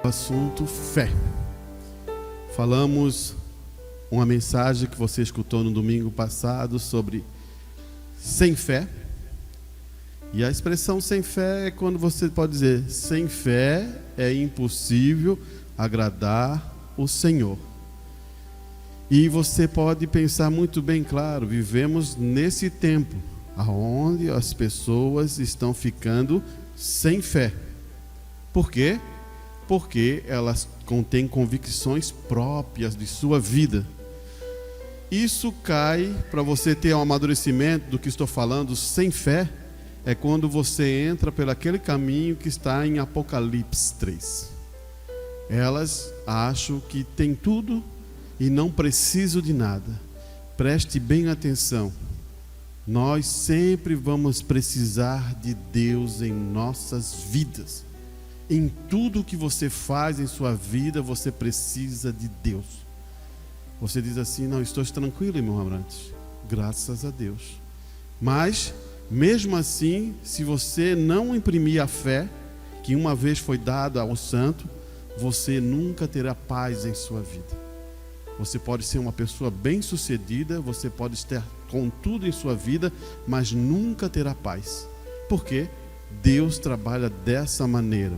Assunto fé. Falamos uma mensagem que você escutou no domingo passado sobre sem fé. E a expressão sem fé é quando você pode dizer: sem fé é impossível agradar o Senhor. E você pode pensar muito bem, claro, vivemos nesse tempo onde as pessoas estão ficando sem fé. Por quê? Porque elas contêm convicções próprias de sua vida. Isso cai, para você ter um amadurecimento do que estou falando, sem fé, é quando você entra por aquele caminho que está em Apocalipse 3. Elas acham que tem tudo e não precisam de nada. Preste bem atenção. Nós sempre vamos precisar de Deus em nossas vidas. Em tudo que você faz em sua vida, você precisa de Deus. Você diz assim: não, estou tranquilo, irmão Abrantes, graças a Deus. Mas, mesmo assim, se você não imprimir a fé que uma vez foi dada ao santo, você nunca terá paz em sua vida. Você pode ser uma pessoa bem-sucedida, você pode estar com tudo em sua vida, mas nunca terá paz. Por quê? Deus trabalha dessa maneira.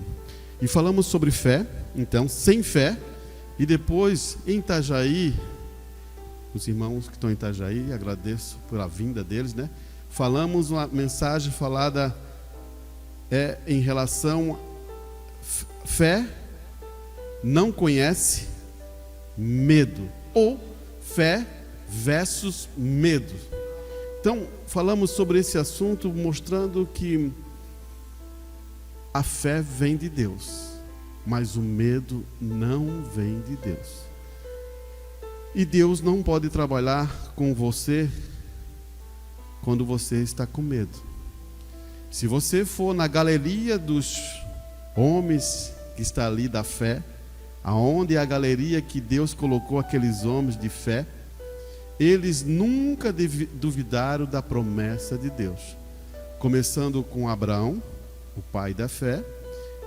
E falamos sobre fé, então, sem fé. E depois, em Itajaí, os irmãos que estão em Itajaí, agradeço pela vinda deles, né? Falamos uma mensagem falada em relação a fé não conhece medo, ou fé versus medo. Então, falamos sobre esse assunto, mostrando que a fé vem de Deus, mas o medo não vem de Deus. E Deus não pode trabalhar com você quando você está com medo. Se você for na galeria dos homens que está ali da fé, aonde é a galeria que Deus colocou aqueles homens de fé, eles nunca duvidaram da promessa de Deus. Começando com Abraão, o pai da fé,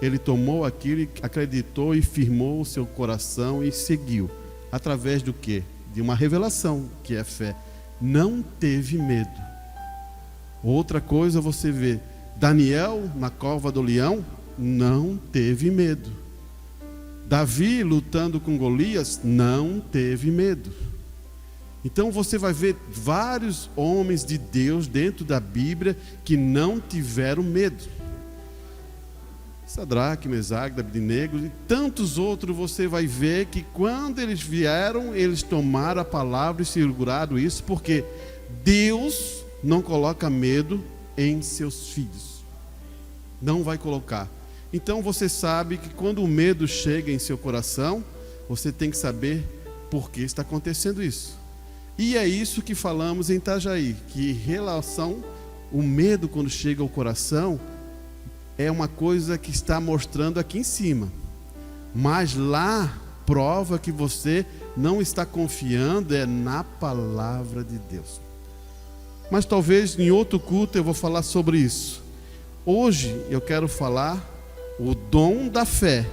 ele tomou aquilo, acreditou e firmou o seu coração e seguiu. Através do quê? De uma revelação, que é fé. Não teve medo. Outra coisa você vê, Daniel na cova do leão, não teve medo. Davi lutando com Golias, não teve medo. Então você vai ver vários homens de Deus dentro da Bíblia que não tiveram medo. Sadraque, Mesaque, Abednego e tantos outros, você vai ver que quando eles vieram, eles tomaram a palavra e seguraram isso, porque Deus não coloca medo em seus filhos. Não vai colocar. Então você sabe que quando o medo chega em seu coração, você tem que saber por que está acontecendo isso. E é isso que falamos em Itajaí, que em relação o medo quando chega ao coração, é uma coisa que está mostrando aqui em cima, mas lá prova que você não está confiando na palavra de Deus. Mas talvez em outro culto eu vou falar sobre isso. Hoje eu quero falar o dom da fé,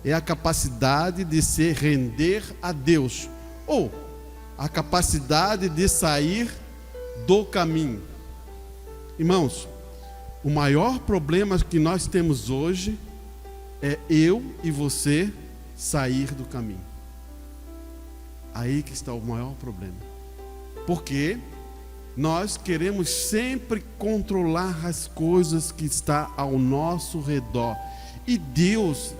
é a capacidade de se render a Deus, ou a capacidade de sair do caminho. Irmãos, o maior problema que nós temos hoje é eu e você sair do caminho. Aí que está o maior problema. Porque nós queremos sempre controlar as coisas que estão ao nosso redor. E Deus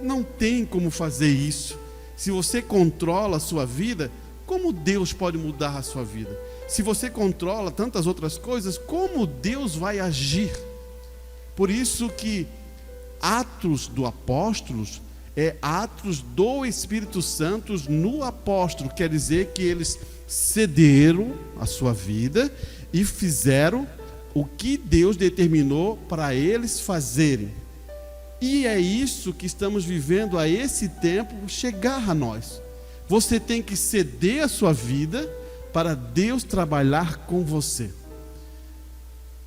não tem como fazer isso. Se você controla a sua vida, como Deus pode mudar a sua vida? Se você controla tantas outras coisas, como Deus vai agir? Por isso que Atos dos Apóstolos é Atos do Espírito Santo no apóstolo, quer dizer que eles cederam a sua vida e fizeram o que Deus determinou para eles fazerem. E é isso que estamos vivendo a esse tempo chegar a nós. Você tem que ceder a sua vida para Deus trabalhar com você.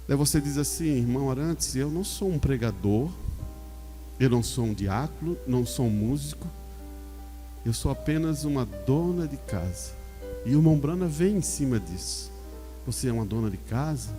Daí você diz assim: irmão Arantes, eu não sou um pregador, Eu não sou um diácono, não sou um músico. Eu sou apenas uma dona de casa. E o irmão Brana vem em cima disso. Você é uma dona de casa,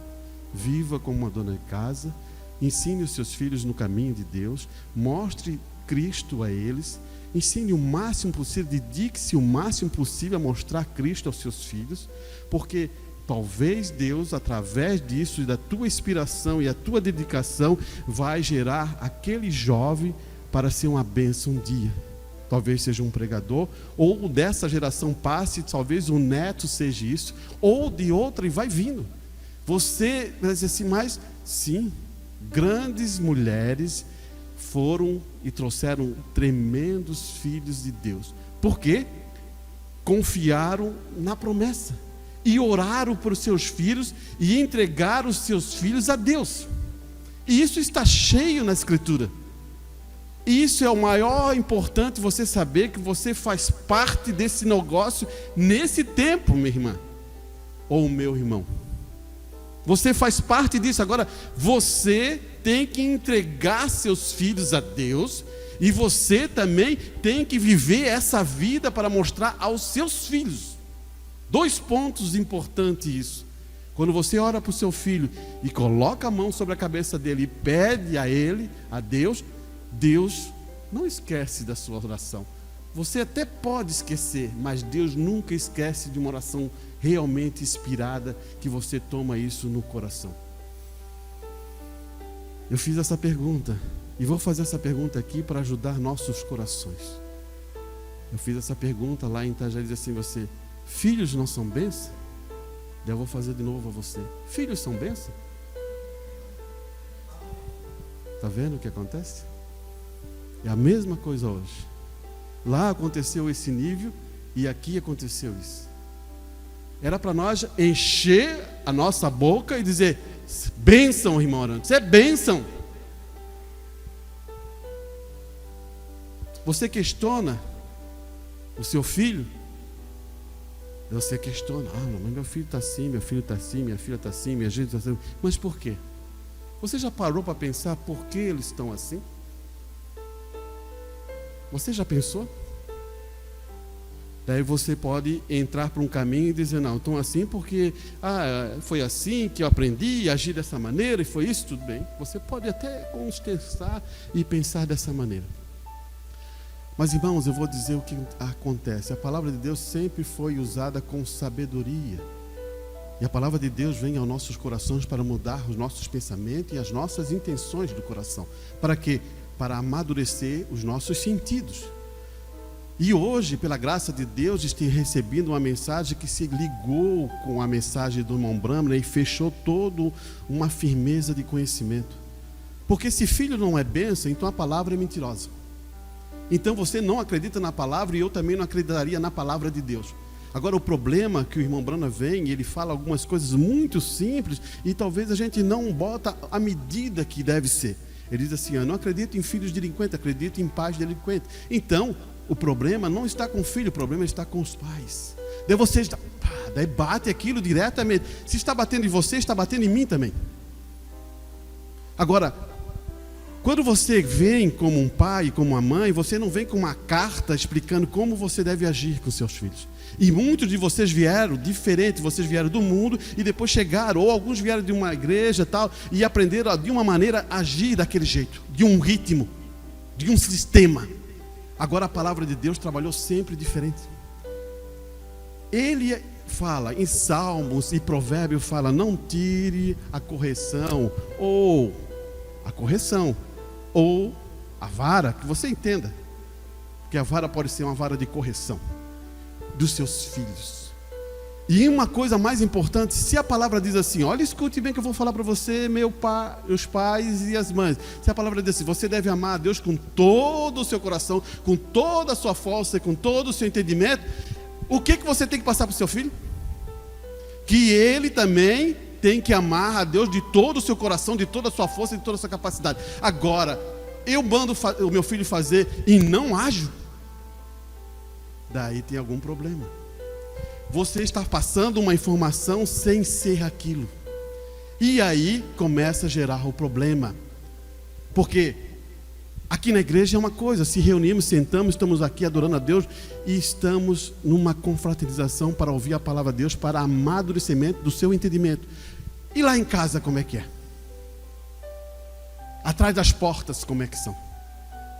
viva como uma dona de casa, ensine os seus filhos no caminho de Deus, mostre Cristo a eles, ensine o máximo possível, dedique-se o máximo possível a mostrar Cristo aos seus filhos, porque talvez Deus, através disso e da tua inspiração e a tua dedicação, vai gerar aquele jovem para ser uma bênção um dia. Talvez seja um pregador, ou dessa geração passe, talvez um neto seja isso, ou de outra, e vai vindo. Você vai dizer assim, mas sim, grandes mulheres foram e trouxeram tremendos filhos de Deus. Por quê? Confiaram na promessa e oraram por seus filhos e entregaram os seus filhos a Deus. E isso está cheio na Escritura. Isso é o maior importante, você saber que você faz parte desse negócio nesse tempo, minha irmã ou meu irmão. Você faz parte disso. Agora, você tem que entregar seus filhos a Deus, e você também tem que viver essa vida para mostrar aos seus filhos. 2 pontos importantes isso. Quando você ora para o seu filho e coloca a mão sobre a cabeça dele e pede a ele, a Deus, Deus não esquece da sua oração. Você até pode esquecer, mas Deus nunca esquece de uma oração realmente inspirada, que você toma isso no coração. Eu fiz essa pergunta, e vou fazer essa pergunta aqui para ajudar nossos corações. Eu fiz essa pergunta lá em Itajaí, diz assim, você, filhos não são bênção? Eu vou fazer de novo a você. Filhos são bênção? Está vendo o que acontece? É a mesma coisa hoje. Lá aconteceu esse nível e aqui aconteceu isso. Era para nós encher a nossa boca e dizer, bênção, irmão Arantes, é bênção. Você questiona o seu filho? Você questiona, mas meu filho está assim, meu filho está assim, minha filha está assim, minha gente está assim. Mas por quê? Você já parou para pensar por que eles estão assim? Você já pensou? Daí você pode entrar para um caminho e dizer, não, estão assim porque foi assim que eu aprendi a agir dessa maneira, e foi isso, tudo bem. Você pode até contestar e pensar dessa maneira. Mas, irmãos, eu vou dizer o que acontece. A palavra de Deus sempre foi usada com sabedoria. E a palavra de Deus vem aos nossos corações para mudar os nossos pensamentos e as nossas intenções do coração. Para quê? Para amadurecer os nossos sentidos. E hoje, pela graça de Deus, estou recebendo uma mensagem que se ligou com a mensagem do irmão Brahma e fechou toda uma firmeza de conhecimento. Porque se filho não é bênção, então a palavra é mentirosa. Então você não acredita na palavra, e eu também não acreditaria na palavra de Deus. Agora, o problema é que o irmão Brana vem e ele fala algumas coisas muito simples, e talvez a gente não bota a medida que deve ser. Ele diz assim, eu não acredito em filhos delinquentes, acredito em pais delinquentes. Então, o problema não está com o filho, o problema está com os pais. Daí você daí bate aquilo diretamente. Se está batendo em você, está batendo em mim também. Agora, quando você vem como um pai, como uma mãe, você não vem com uma carta explicando como você deve agir com seus filhos. E muitos de vocês vieram diferente, vocês vieram do mundo e depois chegaram, ou alguns vieram de uma igreja tal, e aprenderam de uma maneira a agir daquele jeito, de um ritmo, de um sistema. Agora a palavra de Deus trabalhou sempre diferente. Ele fala em Salmos e Provérbios, fala, não tire a correção, ou a vara, que você entenda, que a vara pode ser uma vara de correção dos seus filhos. E uma coisa mais importante, se a palavra diz assim, olha, escute bem que eu vou falar para você, os pais e as mães. Se a palavra diz assim, você deve amar a Deus com todo o seu coração, com toda a sua força, com todo o seu entendimento, o que você tem que passar para o seu filho? Que ele também tem que amar a Deus de todo o seu coração, de toda a sua força, de toda a sua capacidade. Agora, eu mando o meu filho fazer e não ajo, daí tem algum problema. Você está passando uma informação sem ser aquilo. E aí começa a gerar o problema. Porque Aqui na igreja é uma coisa, se reunimos, sentamos, estamos aqui adorando a Deus e estamos numa confraternização para ouvir a palavra de Deus, para amadurecimento do seu entendimento. E lá em casa como é que é? Atrás das portas como é que são?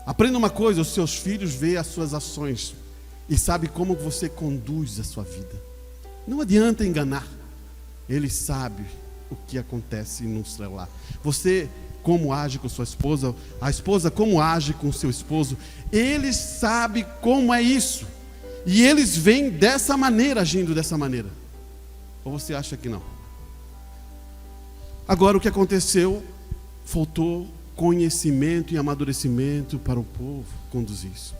Aprenda uma coisa, os seus filhos veem as suas ações e sabem como você conduz a sua vida. Não adianta enganar, eles sabem o que acontece no celular. Você como age com sua esposa, a esposa como age com seu esposo, eles sabem como é isso, e eles vêm dessa maneira, agindo dessa maneira. Ou você acha que não? Agora o que aconteceu, faltou conhecimento e amadurecimento para o povo conduzir isso.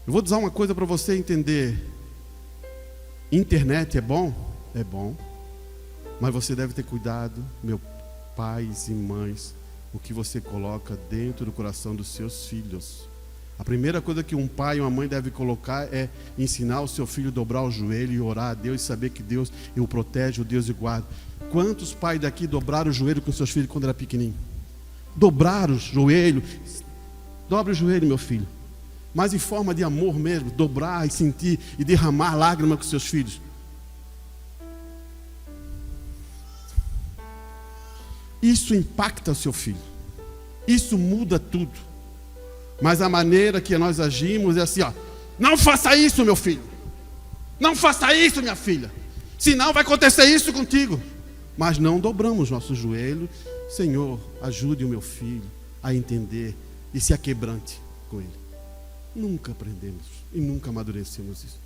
Eu vou dizer uma coisa para você entender. Internet é bom? É bom, mas você deve ter cuidado, meu pais e mães, o que você coloca dentro do coração dos seus filhos. A primeira coisa que um pai e uma mãe devem colocar é ensinar o seu filho a dobrar o joelho e orar a Deus e saber que Deus o protege, o Deus o guarda. Quantos pais daqui dobraram o joelho com seus filhos quando era pequenininho? Dobraram o joelho. Dobre o joelho, meu filho. Mas em forma de amor mesmo, dobrar e sentir e derramar lágrimas com seus filhos. Isso impacta o seu filho. Isso muda tudo. Mas a maneira que nós agimos é assim, ó: não faça isso, meu filho. Não faça isso, minha filha. Senão vai acontecer isso contigo. Mas não dobramos nosso joelho. Senhor, ajude o meu filho a entender e se aquebrante com ele. Nunca aprendemos e nunca amadurecemos isso.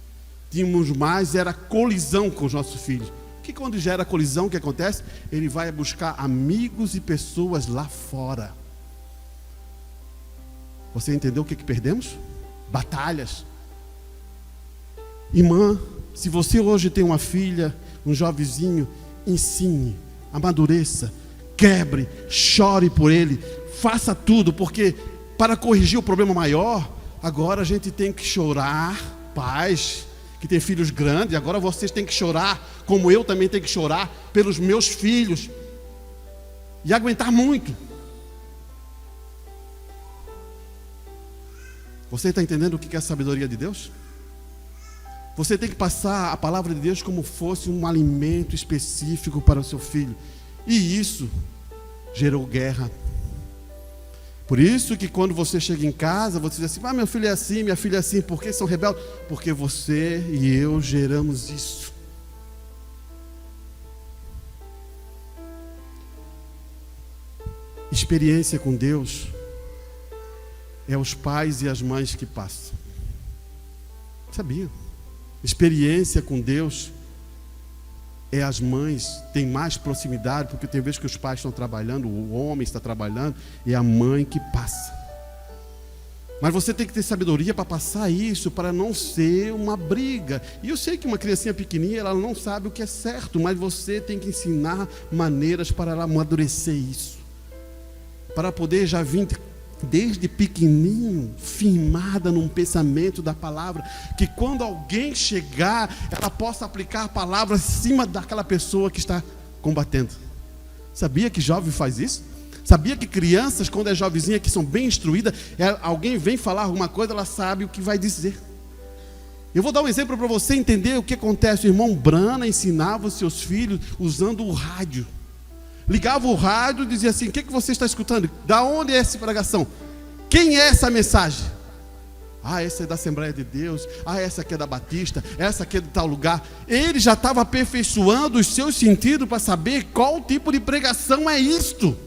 Tínhamos mais, era colisão com os nossos filhos. Que quando gera colisão, o que acontece? Ele vai buscar amigos e pessoas lá fora. Você entendeu o que perdemos? Batalhas. Irmã, se você hoje tem uma filha, um jovenzinho, ensine, amadureça, quebre, chore por ele, faça tudo, porque para corrigir o problema maior, agora a gente tem que chorar, pais que tem filhos grandes, agora vocês têm que chorar, como eu também tenho que chorar pelos meus filhos, e aguentar muito. Você está entendendo o que é a sabedoria de Deus? Você tem que passar a palavra de Deus como fosse um alimento específico para o seu filho, e isso gerou guerra. Por isso que quando você chega em casa, você diz assim: meu filho é assim, minha filha é assim. Por que são rebeldes? Porque você e eu geramos isso. Experiência com Deus é os pais e as mães que passam. Sabia? Experiência com Deus é as mães, tem mais proximidade, porque tem vezes que os pais estão trabalhando, o homem está trabalhando, é a mãe que passa. Mas você tem que ter sabedoria para passar isso, para não ser uma briga. E eu sei que uma criancinha pequenininha, ela não sabe o que é certo, mas você tem que ensinar maneiras para ela amadurecer isso, para poder já vir desde pequenininho, firmada num pensamento da palavra, que quando alguém chegar, ela possa aplicar a palavra em cima daquela pessoa que está combatendo. Sabia que jovem faz isso? Sabia que crianças, quando é jovenzinha, que são bem instruídas, alguém vem falar alguma coisa, ela sabe o que vai dizer. Eu vou dar um exemplo para você entender o que acontece. O irmão Brana ensinava os seus filhos usando o rádio. Ligava o rádio e dizia assim: o que você está escutando? Da onde é essa pregação? Quem é essa mensagem? Essa é da Assembleia de Deus. Essa aqui é da Batista. Essa aqui é de tal lugar. Ele já estava aperfeiçoando os seus sentidos para saber qual tipo de pregação é isto.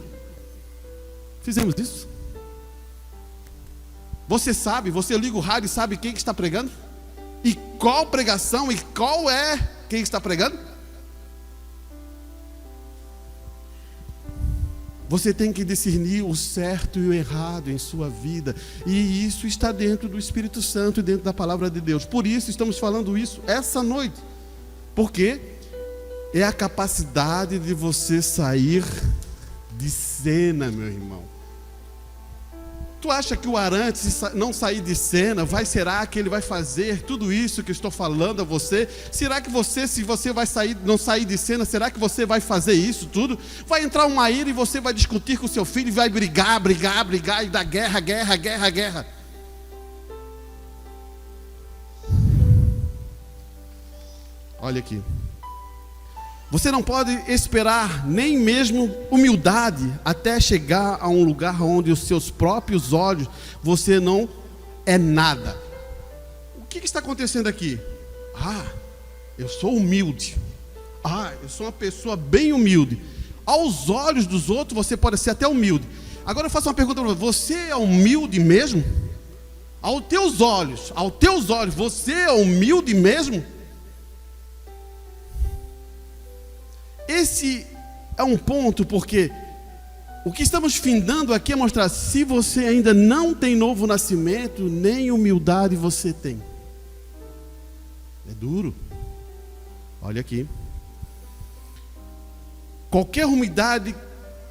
Fizemos isso? Você sabe, você liga o rádio e sabe quem que está pregando? E qual pregação e qual é quem está pregando? Você tem que discernir o certo e o errado em sua vida. E isso está dentro do Espírito Santo e dentro da palavra de Deus. Por isso estamos falando isso essa noite. Porque é a capacidade de você sair de cena, meu irmão. Tu acha que o Arantes, se não sair de cena, será que ele vai fazer tudo isso que eu estou falando a você? Será que você, se você não sair de cena, será que você vai fazer isso tudo? Vai entrar uma ira e você vai discutir com seu filho e vai brigar e dar guerra. Olha aqui. Você não pode esperar nem mesmo humildade até chegar a um lugar onde os seus próprios olhos você não é nada. O que está acontecendo aqui? Eu sou humilde. Eu sou uma pessoa bem humilde. Aos olhos dos outros você pode ser até humilde. Agora eu faço uma pergunta para você: é humilde mesmo? Aos teus olhos, você é humilde mesmo? Esse é um ponto, porque o que estamos findando aqui é mostrar: se você ainda não tem novo nascimento, nem humildade você tem. É duro. Olha aqui. Qualquer humildade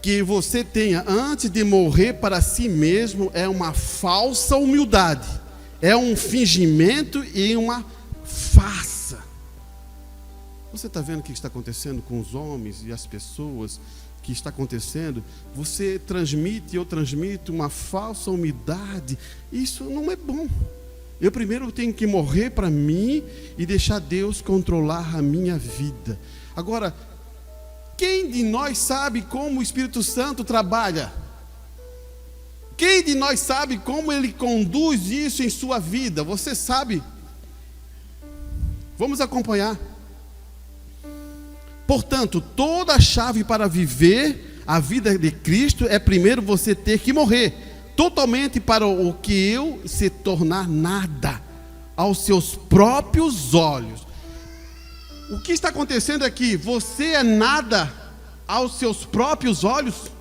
que você tenha antes de morrer para si mesmo é uma falsa humildade. É um fingimento e uma farsa. Você está vendo o que está acontecendo com os homens e as pessoas? Que está acontecendo? Eu transmito uma falsa humildade. Isso não é bom. Eu primeiro tenho que morrer para mim e deixar Deus controlar a minha vida. Agora, quem de nós sabe como o Espírito Santo trabalha? Quem de nós sabe como ele conduz isso em sua vida? Você sabe? Vamos acompanhar. Portanto, toda a chave para viver a vida de Cristo é primeiro você ter que morrer totalmente para o que eu se tornar nada aos seus próprios olhos. O que está acontecendo aqui? Você é nada aos seus próprios olhos?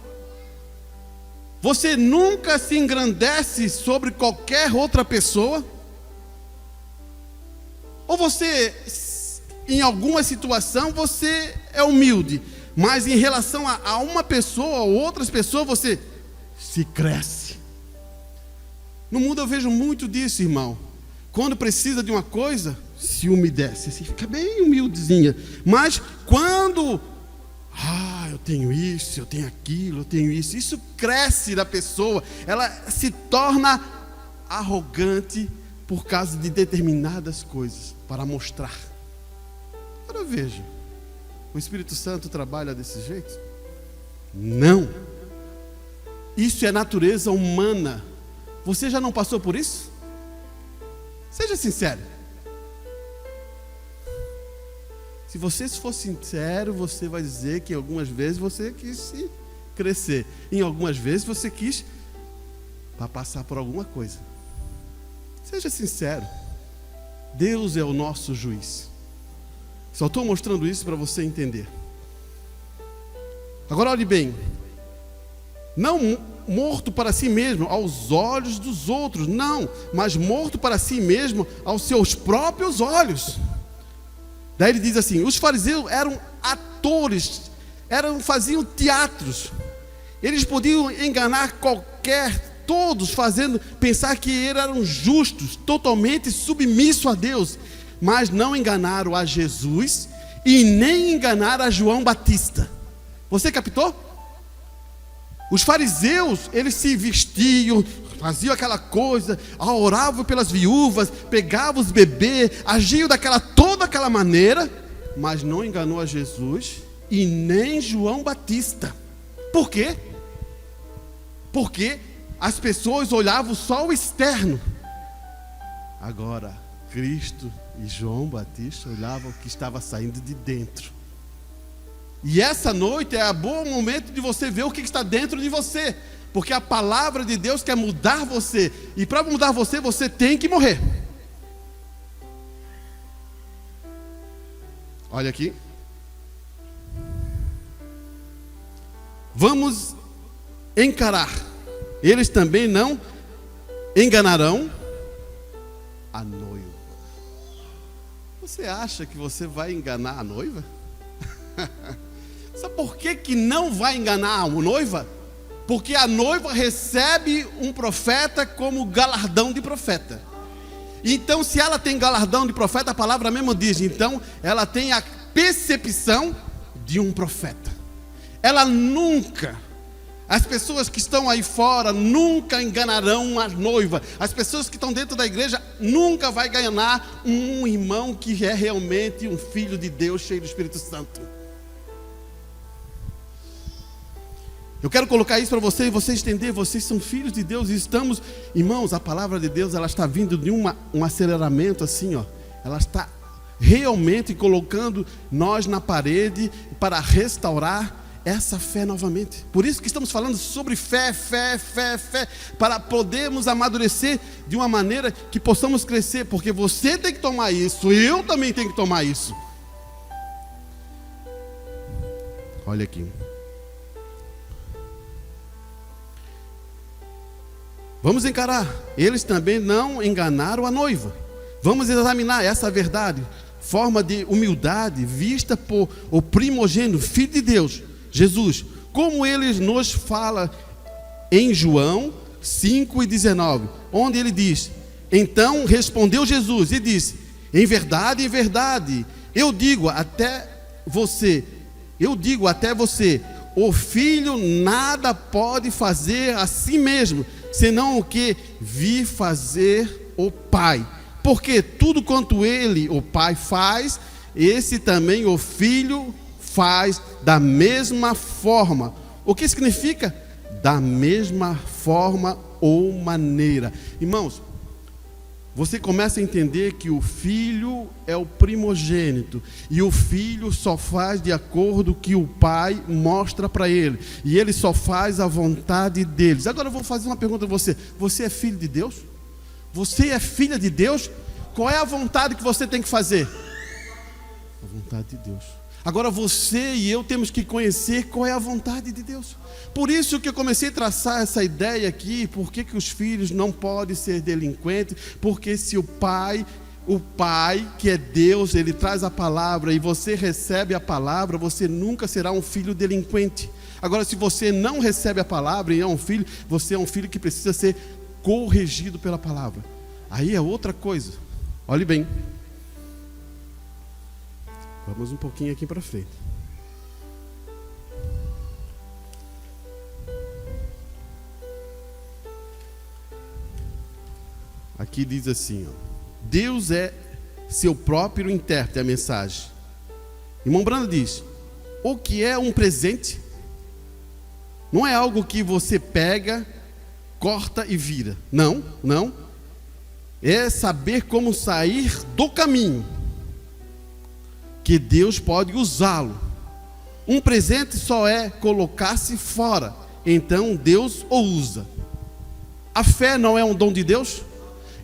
Você nunca se engrandece sobre qualquer outra pessoa? Ou você, em alguma situação, você é humilde, mas em relação a uma pessoa ou outras pessoas, você se cresce. No mundo eu vejo muito disso, irmão. Quando precisa de uma coisa, se umedece, se fica bem humildezinha. Mas quando, eu tenho isso, eu tenho aquilo, eu tenho isso cresce da pessoa. Ela se torna arrogante por causa de determinadas coisas, para mostrar. Agora veja, o Espírito Santo trabalha desse jeito? Não. Isso é natureza humana. Você já não passou por isso? Seja sincero. Se você for sincero, você vai dizer que algumas vezes você quis se crescer. Em algumas vezes você quis para passar por alguma coisa. Seja sincero. Deus é o nosso juiz. Só estou mostrando isso para você entender. Agora olhe bem. Não morto para si mesmo aos olhos dos outros, não, mas morto para si mesmo aos seus próprios olhos. Daí ele diz assim: os fariseus eram atores, faziam teatros. Eles podiam enganar todos, pensar que eles eram justos, totalmente submissos a Deus, mas não enganaram a Jesus e nem enganaram a João Batista. Você captou? Os fariseus, eles se vestiam, faziam aquela coisa, oravam pelas viúvas, pegavam os bebês, agiam toda aquela maneira, mas não enganou a Jesus e nem João Batista. Por quê? Porque as pessoas olhavam só o externo. Agora, Cristo e João Batista olhavam o que estava saindo de dentro. E essa noite é um bom momento de você ver o que está dentro de você, porque a palavra de Deus quer mudar você, e para mudar você, você tem que morrer. Olha aqui. Vamos encarar. Eles também não enganarão a noiva. Você acha que você vai enganar a noiva? Sabe por que não vai enganar a noiva? Porque a noiva recebe um profeta como galardão de profeta. Então, se ela tem galardão de profeta, a palavra mesmo diz, então ela tem a percepção de um profeta. Ela nunca, as pessoas que estão aí fora nunca enganarão a noiva. As pessoas que estão dentro da igreja nunca vai ganhar um irmão que é realmente um filho de Deus cheio do Espírito Santo. Eu quero colocar isso para vocês, vocês entenderem, vocês são filhos de Deus e estamos, irmãos, a palavra de Deus, ela está vindo de um aceleramento assim, ó. Ela está realmente colocando nós na parede para restaurar essa fé novamente. Por isso que estamos falando sobre fé, para podermos amadurecer de uma maneira que possamos crescer, porque você tem que tomar isso, eu também tenho que tomar isso. Olha aqui. Vamos encarar. Eles também não enganaram a noiva. Vamos examinar essa verdade. Forma de humildade vista por o primogênito, Filho de Deus, Jesus. Como ele nos fala em João 5:19, onde ele diz: então respondeu Jesus e disse: em verdade, eu digo até você, o filho nada pode fazer a si mesmo, senão o que vi fazer o Pai. Porque tudo quanto ele, o Pai, faz, esse também o Filho faz da mesma forma. O que significa? Da mesma forma ou maneira. Irmãos, você começa a entender que o filho é o primogênito, e o filho só faz de acordo com o que o pai mostra para ele, e ele só faz a vontade deles. Agora eu vou fazer uma pergunta a você: você é filho de Deus? Você é filha de Deus? Qual é a vontade que você tem que fazer? A vontade de Deus. Agora você e eu temos que conhecer qual é a vontade de Deus. Por isso que eu comecei a traçar essa ideia aqui. Por que os filhos não podem ser delinquentes? Porque se o pai que é Deus, ele traz a palavra e você recebe a palavra, você nunca será um filho delinquente. Agora, se você não recebe a palavra e é um filho, você é um filho que precisa ser corrigido pela palavra. Aí é outra coisa. Olhe bem. Vamos um pouquinho aqui para frente. Aqui diz assim, ó: Deus é seu próprio intérprete, a mensagem. Irmão Brando diz: o que é um presente? Não é algo que você pega, corta e vira. Não. É saber como sair do caminho, que Deus pode usá-lo. Um presente só é colocar-se fora, então Deus o usa. A fé não é um dom de Deus?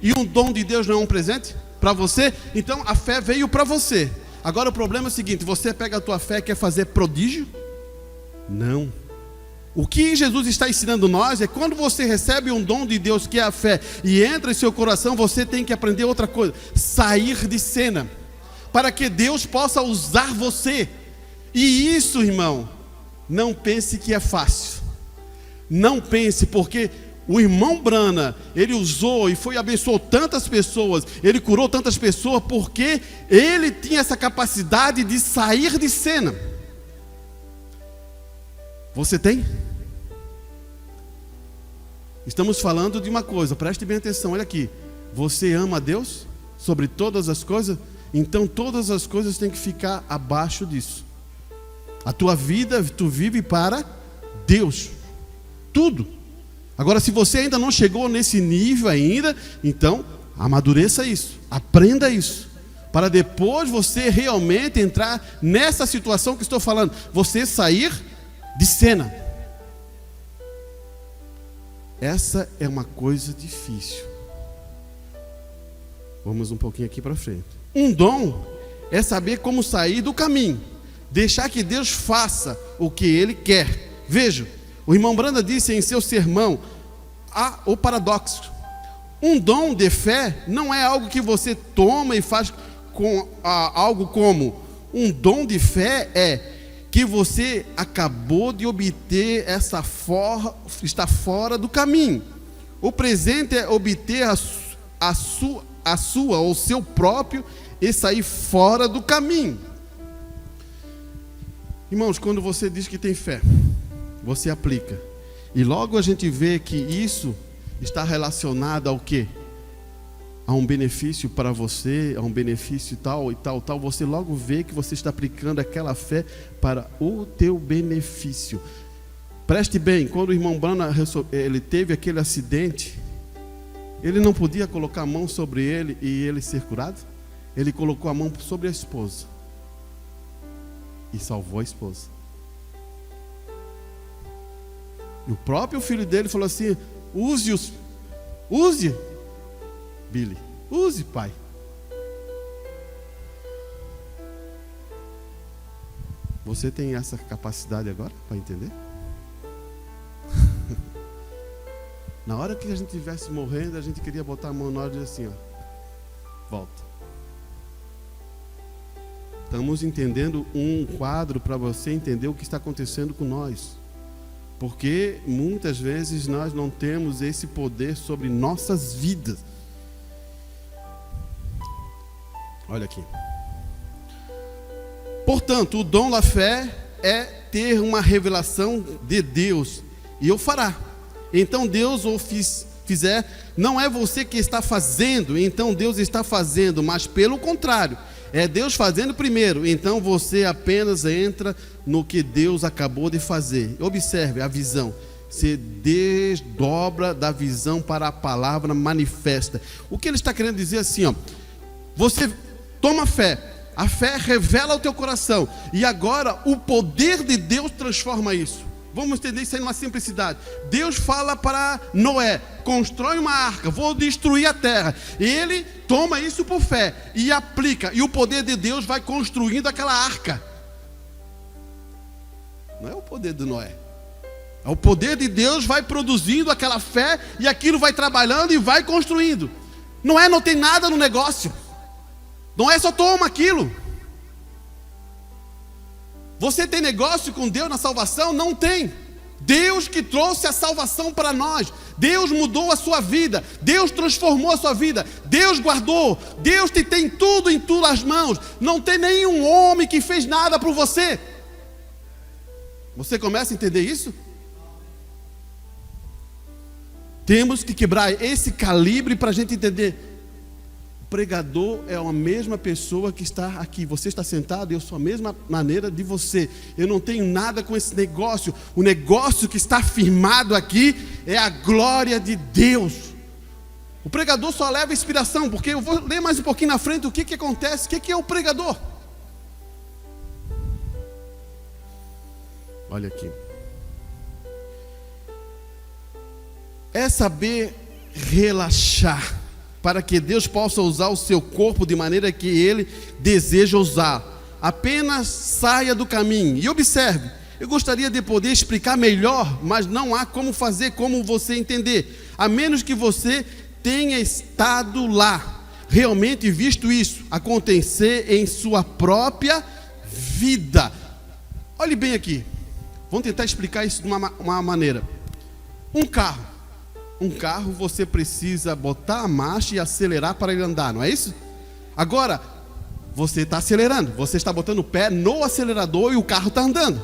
E um dom de Deus não é um presente para você? Então a fé veio para você. Agora o problema é o seguinte: você pega a tua fé e quer fazer prodígio? Não. O que Jesus está ensinando nós é: quando você recebe um dom de Deus, que é a fé, e entra em seu coração, você tem que aprender outra coisa: sair de cena, para que Deus possa usar você. E isso, irmão, não pense que é fácil. Não pense, porque o irmão Brana, ele usou e abençoou tantas pessoas, ele curou tantas pessoas, porque ele tinha essa capacidade de sair de cena. Você tem? Estamos falando de uma coisa, preste bem atenção, olha aqui. Você ama a Deus sobre todas as coisas? Então todas as coisas têm que ficar abaixo disso. A tua vida, tu vive para Deus. Tudo. Agora, se você ainda não chegou nesse nível ainda, então amadureça isso, aprenda isso, para depois você realmente entrar nessa situação que estou falando, você sair de cena. Essa é uma coisa difícil. Vamos um pouquinho aqui para frente. Um dom é saber como sair do caminho, deixar que Deus faça o que Ele quer. Veja, o irmão Branda disse em seu sermão o paradoxo: um dom de fé não é algo que você toma e faz com algo como. Um dom de fé é que você acabou de obter está fora do caminho. O presente é obter a sua ou seu próprio e sair fora do caminho. Irmãos, quando você diz que tem fé, você aplica. E logo a gente vê que isso está relacionado ao quê? A um benefício para você, a um benefício tal e tal, tal. Você logo vê que você está aplicando aquela fé para o teu benefício. Preste bem, quando o irmão Branham ele teve aquele acidente, ele não podia colocar a mão sobre ele e ele ser curado? Ele colocou a mão sobre a esposa e salvou a esposa. E o próprio filho dele falou assim: use, Billy, use, pai. Você tem essa capacidade agora para entender? Na hora que a gente estivesse morrendo, a gente queria botar a mão na hora e dizer assim, ó, volta. Estamos entendendo um quadro para você entender o que está acontecendo com nós. Porque muitas vezes nós não temos esse poder sobre nossas vidas. Olha aqui. Portanto, o dom da fé é ter uma revelação de Deus. E eu fará. Então Deus ou fizer, não é você que está fazendo, então Deus está fazendo, mas pelo contrário, é Deus fazendo primeiro, então você apenas entra no que Deus acabou de fazer. Observe a visão, se desdobra da visão para a palavra manifesta. O que ele está querendo dizer assim, ó, você toma fé, a fé revela o teu coração, e agora o poder de Deus transforma isso. Vamos entender isso aí numa simplicidade. Deus fala para Noé: constrói uma arca, vou destruir a terra. Ele toma isso por fé e aplica. E o poder de Deus vai construindo aquela arca. Não é o poder de Noé. É o poder de Deus vai produzindo aquela fé e aquilo vai trabalhando e vai construindo. Noé não tem nada no negócio. Noé só toma aquilo. Você tem negócio com Deus na salvação? Não tem. Deus que trouxe a salvação para nós. Deus mudou a sua vida. Deus transformou a sua vida. Deus guardou. Deus te tem tudo em tuas mãos. Não tem nenhum homem que fez nada por você. Você começa a entender isso? Temos que quebrar esse calibre para a gente entender. O pregador é a mesma pessoa que está aqui. Você está sentado, eu sou a mesma maneira de você. Eu não tenho nada com esse negócio. O negócio que está firmado aqui é a glória de Deus. O pregador só leva inspiração, porque eu vou ler mais um pouquinho na frente o que acontece. O que é o pregador? Olha aqui. É saber relaxar, para que Deus possa usar o seu corpo de maneira que Ele deseja usar. Apenas saia do caminho. E observe, eu gostaria de poder explicar melhor, mas não há como fazer como você entender, a menos que você tenha estado lá, realmente visto isso acontecer em sua própria vida. Olhe bem aqui, vamos tentar explicar isso de uma maneira. Um carro você precisa botar a marcha e acelerar para ele andar, não é isso? Agora, você está acelerando, você está botando o pé no acelerador e o carro está andando.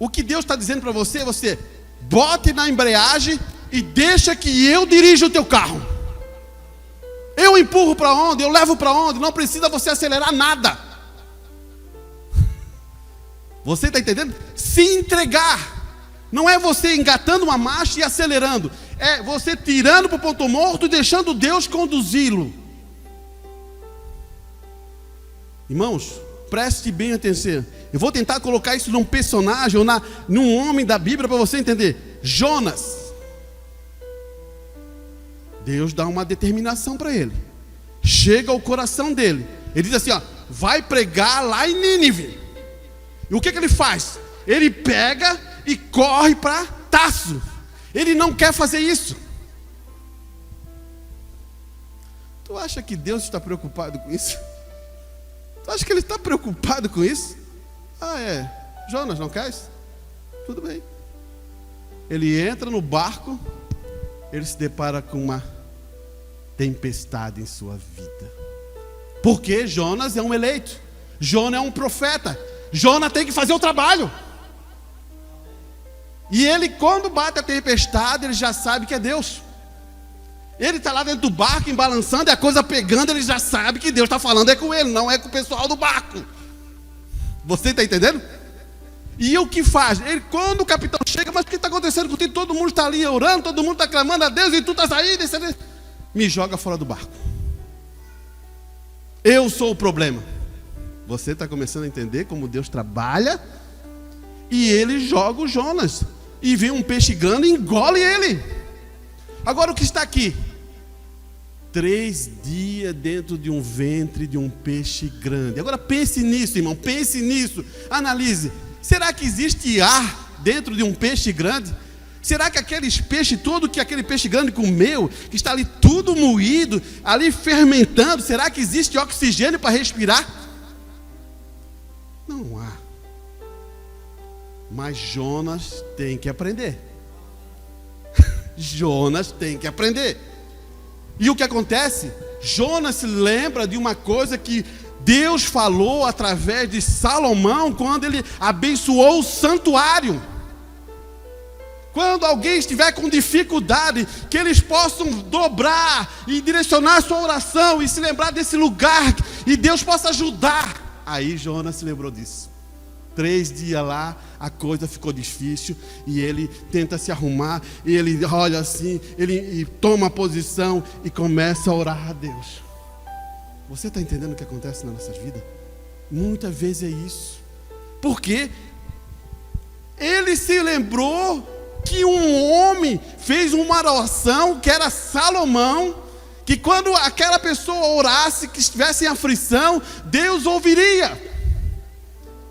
O que Deus está dizendo para você, você bote na embreagem e deixa que eu dirija o teu carro. Eu empurro para onde, eu levo para onde, não precisa você acelerar nada. Você está entendendo? Se entregar. Não é você engatando uma marcha e acelerando. É você tirando para o ponto morto e deixando Deus conduzi-lo. Irmãos, preste bem atenção. Eu vou tentar colocar isso num personagem ou num homem da Bíblia para você entender. Jonas. Deus dá uma determinação para ele. Chega ao coração dele. Ele diz assim, ó, vai pregar lá em Nínive. E o que ele faz? Ele pega e corre para Tarso. Ele não quer fazer isso. Tu acha que Deus está preocupado com isso? Tu acha que Ele está preocupado com isso? Ah, é. Jonas, não queres? Tudo bem. Ele entra no barco, ele se depara com uma tempestade em sua vida. Porque Jonas é um eleito, Jonas é um profeta, Jonas tem que fazer o trabalho. E ele, quando bate a tempestade, ele já sabe que é Deus. Ele está lá dentro do barco, embalançando, e a coisa pegando, ele já sabe que Deus está falando é com ele, não é com o pessoal do barco. Você está entendendo? E o que faz? Ele, quando o capitão chega, mas o que está acontecendo contigo? Todo mundo está ali orando, todo mundo está clamando a Deus, e tu estás aí, descendo. Me joga fora do barco. Eu sou o problema. Você está começando a entender como Deus trabalha? E ele joga o Jonas. E vem um peixe grande e engole ele. Agora o que está aqui? 3 dias dentro de um ventre de um peixe grande. Agora pense nisso, irmão. Pense nisso. Analise. Será que existe ar dentro de um peixe grande? Será que aqueles peixes, tudo que aquele peixe grande comeu, que está ali tudo moído, ali fermentando, será que existe oxigênio para respirar? Não há. Mas Jonas tem que aprender. Jonas tem que aprender. E o que acontece? Jonas se lembra de uma coisa que Deus falou através de Salomão quando ele abençoou o santuário. Quando alguém estiver com dificuldade, que eles possam dobrar e direcionar a sua oração e se lembrar desse lugar e Deus possa ajudar. Aí Jonas se lembrou disso. 3 dias lá, a coisa ficou difícil e ele tenta se arrumar e ele olha assim, ele toma a posição e começa a orar a Deus. Você está entendendo o que acontece nas nossas vidas? Muitas vezes é isso. Porque ele se lembrou que um homem fez uma oração, que era Salomão, que quando aquela pessoa orasse, que estivesse em aflição, Deus ouviria.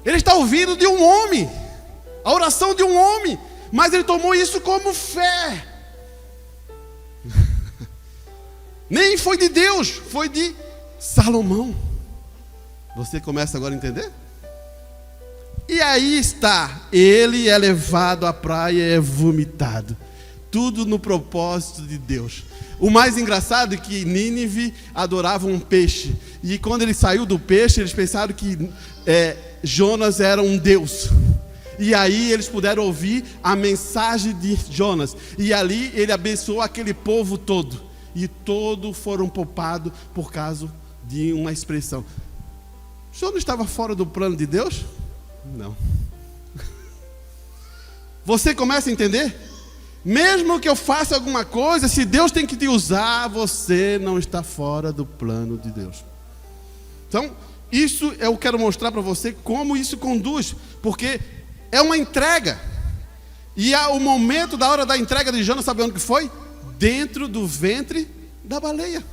Ele está ouvindo de um homem, a oração de um homem, mas ele tomou isso como fé. Nem foi de Deus, foi de Salomão. Você começa agora a entender? E aí está, ele é levado à praia e é vomitado. Tudo no propósito de Deus. O mais engraçado é que Nínive adorava um peixe. E quando ele saiu do peixe, eles pensaram que Jonas era um deus. E aí eles puderam ouvir a mensagem de Jonas. E ali ele abençoou aquele povo todo. E todos foram poupados por causa de uma expressão. Jonas estava fora do plano de Deus? Não. Você começa a entender? Mesmo que eu faça alguma coisa, se Deus tem que te usar, você não está fora do plano de Deus. Então, isso eu quero mostrar para você como isso conduz, porque é uma entrega. E o momento da hora da entrega de Jonas, sabe onde que foi? Dentro do ventre da baleia.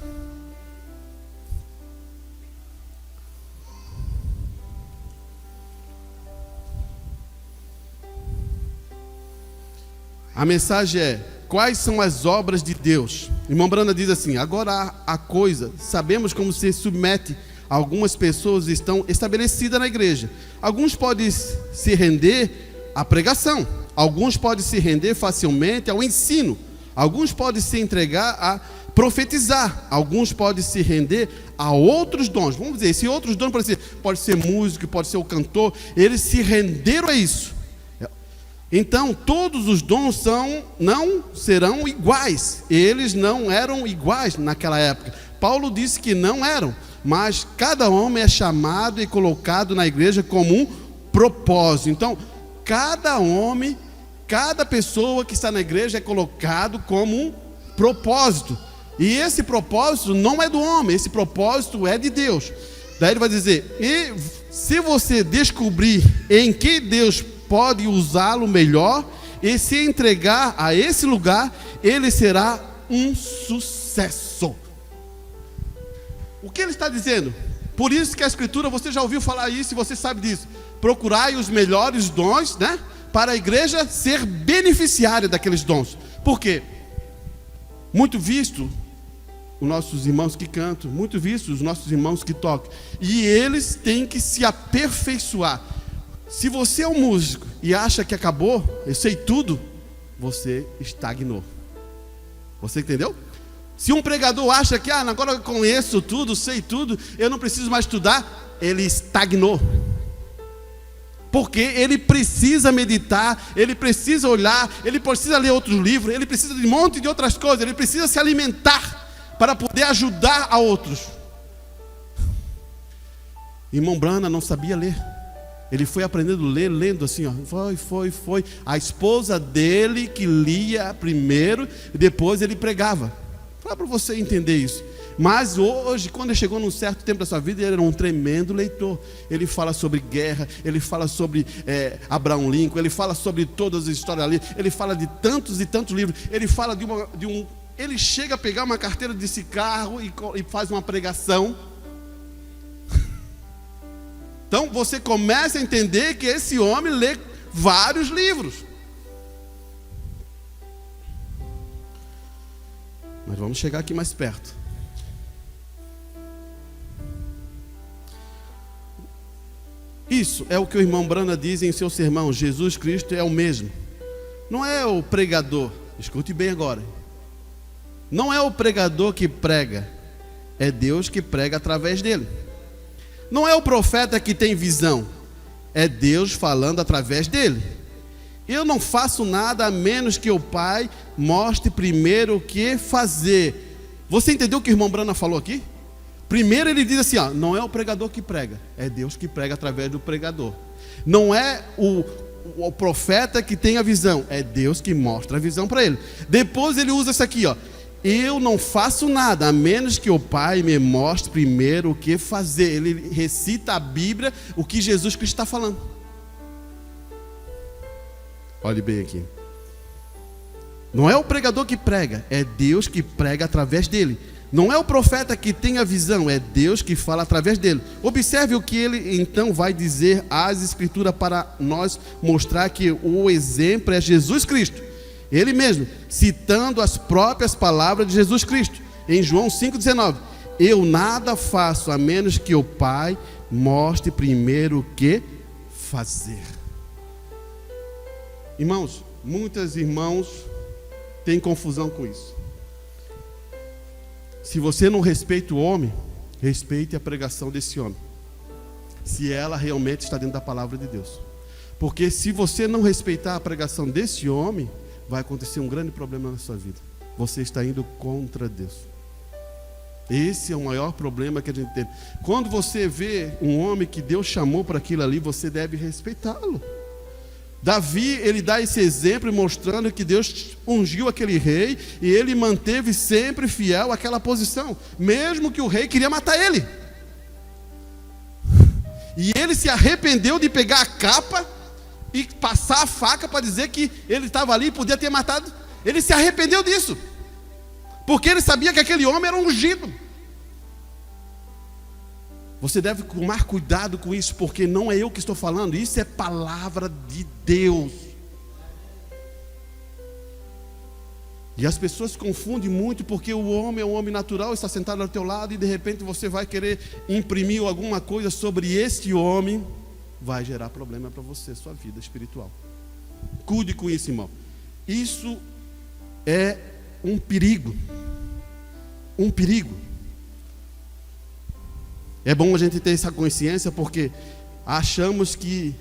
A mensagem é: quais são as obras de Deus? Irmão Branda diz assim: agora a coisa, sabemos como se submete. Algumas pessoas estão estabelecidas na igreja. Alguns podem se render à pregação. Alguns podem se render facilmente ao ensino. Alguns podem se entregar a profetizar. Alguns podem se render a outros dons. Vamos dizer, esse outros dons pode ser músico, pode ser o cantor. Eles se renderam a isso. Então, todos os dons não serão iguais. Eles não eram iguais naquela época. Paulo disse que não eram. Mas cada homem é chamado e colocado na igreja como um propósito. Então, cada homem, cada pessoa que está na igreja é colocado como um propósito. E esse propósito não é do homem, esse propósito é de Deus. Daí ele vai dizer: e se você descobrir em que Deus pode usá-lo melhor e se entregar a esse lugar, ele será um sucesso. O que ele está dizendo? Por isso que a Escritura, você já ouviu falar isso e você sabe disso. Procurai os melhores dons, né? Para a igreja ser beneficiária daqueles dons. Por quê? Muito visto os nossos irmãos que cantam, muito visto os nossos irmãos que tocam. E eles têm que se aperfeiçoar. Se você é um músico e acha que acabou, eu sei tudo, você estagnou. Você entendeu? Se um pregador acha que agora eu conheço tudo, sei tudo, eu não preciso mais estudar, ele estagnou. Porque ele precisa meditar, ele precisa olhar, ele precisa ler outros livros, ele precisa de um monte de outras coisas, ele precisa se alimentar para poder ajudar a outros. Irmão Branham não sabia ler. Ele foi aprendendo a ler, lendo assim, ó. Foi. A esposa dele que lia primeiro, e depois ele pregava. Para você entender isso. Mas hoje, quando ele chegou num certo tempo da sua vida, ele era um tremendo leitor. Ele fala sobre guerra, ele fala sobre Abraham Lincoln, ele fala sobre todas as histórias ali, ele fala de tantos e tantos livros, ele fala ele chega a pegar uma carteira de cigarro e faz uma pregação. Então você começa a entender que esse homem lê vários livros. Mas vamos chegar aqui mais perto. Isso é o que o irmão Branham diz em seu sermão: Jesus Cristo é o mesmo. Não é o pregador, escute bem agora. Não é o pregador que prega, é Deus que prega através dele. Não é o profeta que tem visão, é Deus falando através dele. Eu não faço nada a menos que o Pai mostre primeiro o que fazer. Você entendeu o que o irmão Branham falou aqui? Primeiro ele diz assim, não é o pregador que prega, é Deus que prega através do pregador. Não é o profeta que tem a visão, é Deus que mostra a visão para ele. Depois ele usa isso aqui, eu não faço nada a menos que o Pai me mostre primeiro o que fazer. Ele recita a Bíblia, o que Jesus Cristo está falando. Olhe bem aqui. Não é o pregador que prega, é Deus que prega através dele. Não é o profeta que tem a visão, é Deus que fala através dele. Observe o que ele então vai dizer às Escrituras para nós mostrar que o exemplo é Jesus Cristo. Ele mesmo, citando as próprias palavras de Jesus Cristo, em João 5,19: eu nada faço a menos que o Pai mostre primeiro o que fazer. Irmãos, muitos irmãos têm confusão com isso. Se você não respeita o homem, respeite a pregação desse homem, se ela realmente está dentro da palavra de Deus. Porque se você não respeitar a pregação desse homem, vai acontecer um grande problema na sua vida. Você está indo contra Deus. Esse é o maior problema que a gente tem. Quando você vê um homem que Deus chamou para aquilo ali, você deve respeitá-lo. Davi, ele dá esse exemplo mostrando que Deus ungiu aquele rei e ele manteve sempre fiel àquela posição, mesmo que o rei queria matar ele. E ele se arrependeu de pegar a capa e passar a faca para dizer que ele estava ali e podia ter matado. Ele se arrependeu disso, porque ele sabia que aquele homem era ungido. Você deve tomar cuidado com isso, porque não é eu que estou falando, isso é palavra de Deus. E as pessoas confundem muito, porque o homem é um homem natural, está sentado ao teu lado, e de repente você vai querer imprimir alguma coisa sobre este homem, vai gerar problema para você, sua vida espiritual. Cuide com isso, irmão. Isso é um perigo. Um perigo. É bom a gente ter essa consciência, porque achamos que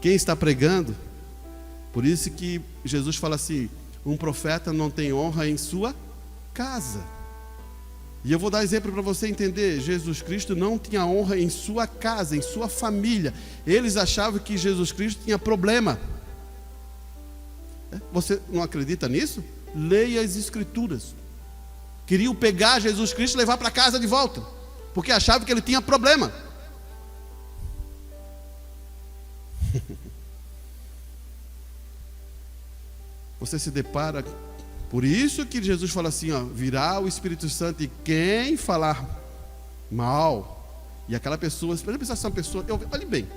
quem está pregando, por isso que Jesus fala assim, um profeta não tem honra em sua casa. E eu vou dar exemplo para você entender. Jesus Cristo não tinha honra em sua casa, em sua família. Eles achavam que Jesus Cristo tinha problema. Você não acredita nisso? Leia as Escrituras. Queriam pegar Jesus Cristo e levar para casa de volta, porque achavam que ele tinha problema. Você se depara. Por isso que Jesus fala assim, virá o Espírito Santo e quem falar mal, e aquela pessoa, se você pensar essa pessoa, olhe bem,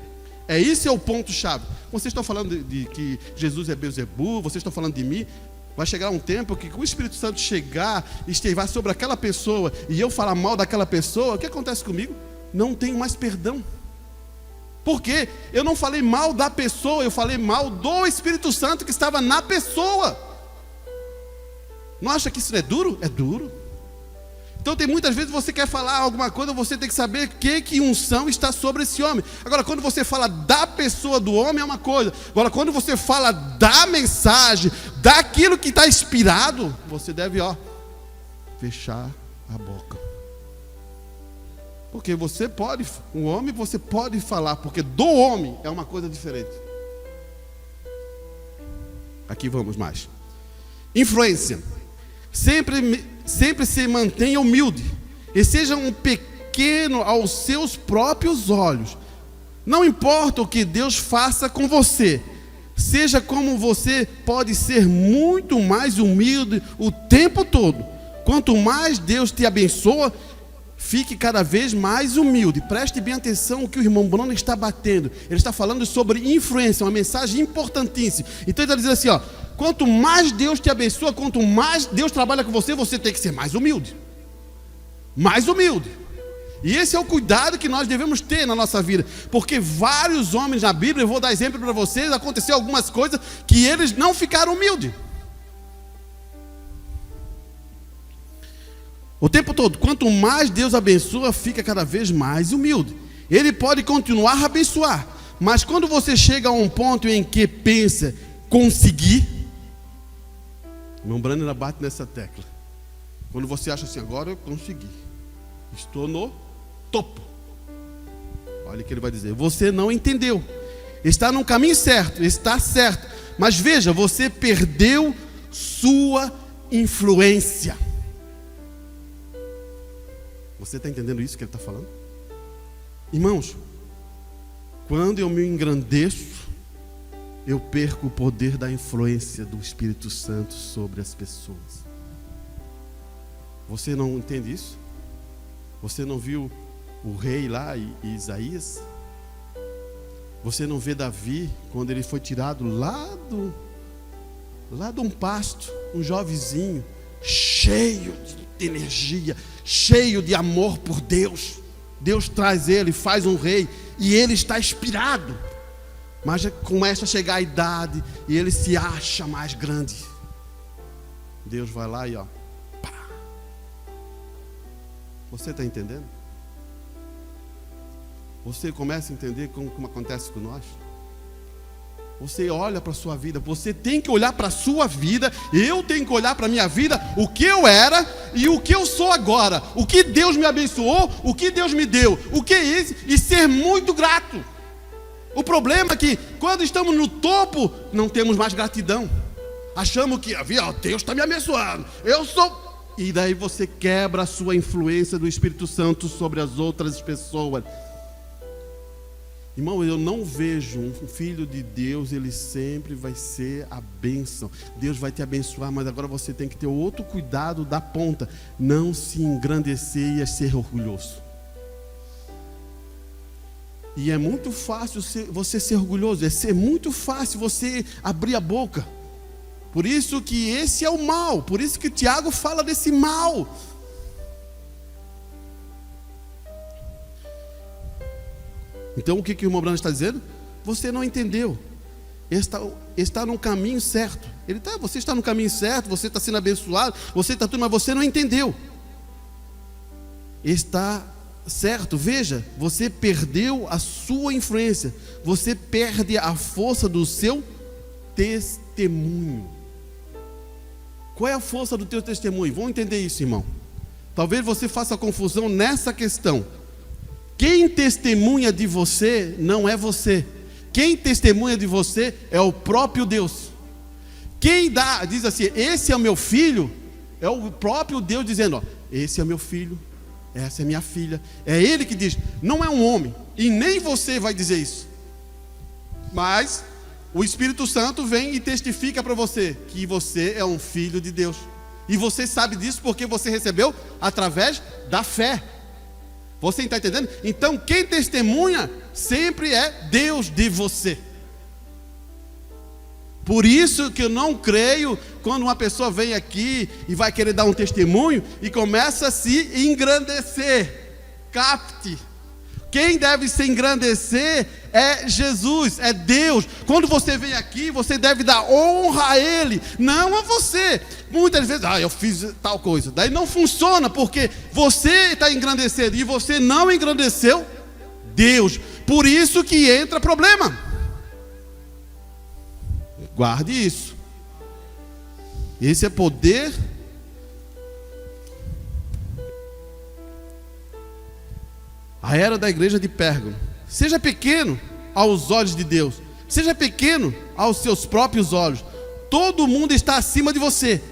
esse é o ponto-chave. Vocês estão falando de que Jesus é Beelzebu, vocês estão falando de mim. Vai chegar um tempo que o Espírito Santo chegar e estiver sobre aquela pessoa, e eu falar mal daquela pessoa, o que acontece comigo? Não tenho mais perdão. Porque eu não falei mal da pessoa, eu falei mal do Espírito Santo que estava na pessoa. Não acha que isso é duro? É duro. Então tem muitas vezes você quer falar alguma coisa, você tem que saber que unção está sobre esse homem. Agora, quando você fala da pessoa do homem é uma coisa. Agora, quando você fala da mensagem, daquilo que está inspirado, você deve, fechar a boca. Porque você pode, o homem você pode falar, porque do homem é uma coisa diferente. Aqui vamos mais. Influência. Sempre se mantenha humilde e seja um pequeno aos seus próprios olhos. Não importa o que Deus faça com você, seja como você pode ser muito mais humilde o tempo todo. Quanto mais Deus te abençoa, fique cada vez mais humilde. Preste bem atenção no que o irmão Bruno está batendo. Ele está falando sobre influência, uma mensagem importantíssima. Então ele está dizendo assim, quanto mais Deus te abençoa, quanto mais Deus trabalha com você, você tem que ser mais humilde. Mais humilde. E esse é o cuidado que nós devemos ter na nossa vida. Porque vários homens na Bíblia, eu vou dar exemplo para vocês, aconteceu algumas coisas que eles não ficaram humildes. O tempo todo, quanto mais Deus abençoa, fica cada vez mais humilde. Ele pode continuar a abençoar, mas quando você chega a um ponto em que pensa conseguir, o irmão Brandon bate nessa tecla. Quando você acha assim, agora eu consegui, estou no topo. Olha o que ele vai dizer, você não entendeu, está no caminho certo, está certo, mas veja, você perdeu sua influência. Você está entendendo isso que ele está falando? Irmãos, quando eu me engrandeço, eu perco o poder da influência do Espírito Santo sobre as pessoas. Você não entende isso? Você não viu o rei lá, Isaías? Você não vê Davi, quando ele foi tirado lá de um pasto, um jovenzinho, cheio de energia, cheio de amor por Deus. Deus traz ele, faz um rei, e ele está inspirado. Mas começa a chegar a idade, e ele se acha mais grande. Deus vai lá e pá. Você está entendendo? Você começa a entender como acontece com nós? Você olha para a sua vida, você tem que olhar para a sua vida, eu tenho que olhar para a minha vida, o que eu era e o que eu sou agora, o que Deus me abençoou, o que Deus me deu, o que é isso, e ser muito grato. O problema é que quando estamos no topo, não temos mais gratidão. Achamos que, Deus está me abençoando, eu sou... E daí você quebra a sua influência do Espírito Santo sobre as outras pessoas. Irmão, eu não vejo um filho de Deus, ele sempre vai ser a bênção. Deus vai te abençoar, mas agora você tem que ter outro cuidado da ponta. Não se engrandecer e ser orgulhoso. E é muito fácil você ser orgulhoso, é muito fácil você abrir a boca. Por isso que esse é o mal, por isso que Tiago fala desse mal. Então o que o irmão Branham está dizendo? Você não entendeu. Está no caminho certo. Você está no caminho certo, você está sendo abençoado, você está tudo, mas você não entendeu. Está certo, veja, você perdeu a sua influência, você perde a força do seu testemunho. Qual é a força do teu testemunho? Vamos entender isso, irmão. Talvez você faça confusão nessa questão. Quem testemunha de você não é você. Quem testemunha de você é o próprio Deus. Quem diz assim, esse é o meu filho, é o próprio Deus dizendo, esse é meu filho, essa é minha filha. É ele que diz, não é um homem, e nem você vai dizer isso. Mas o Espírito Santo vem e testifica para você que você é um filho de Deus. E você sabe disso porque você recebeu através da fé. Você está entendendo? Então quem testemunha sempre é Deus de você. Por isso que eu não creio quando uma pessoa vem aqui e vai querer dar um testemunho e começa a se engrandecer. Capte. Quem deve se engrandecer é Jesus, é Deus. Quando você vem aqui, você deve dar honra a Ele, não a você. Muitas vezes, eu fiz tal coisa. Daí não funciona, porque você está engrandecendo e você não engrandeceu Deus. Por isso que entra problema. Guarde isso. Esse é poder. A era da igreja de Pérgamo. Seja pequeno aos olhos de Deus. Seja pequeno aos seus próprios olhos. Todo mundo está acima de você.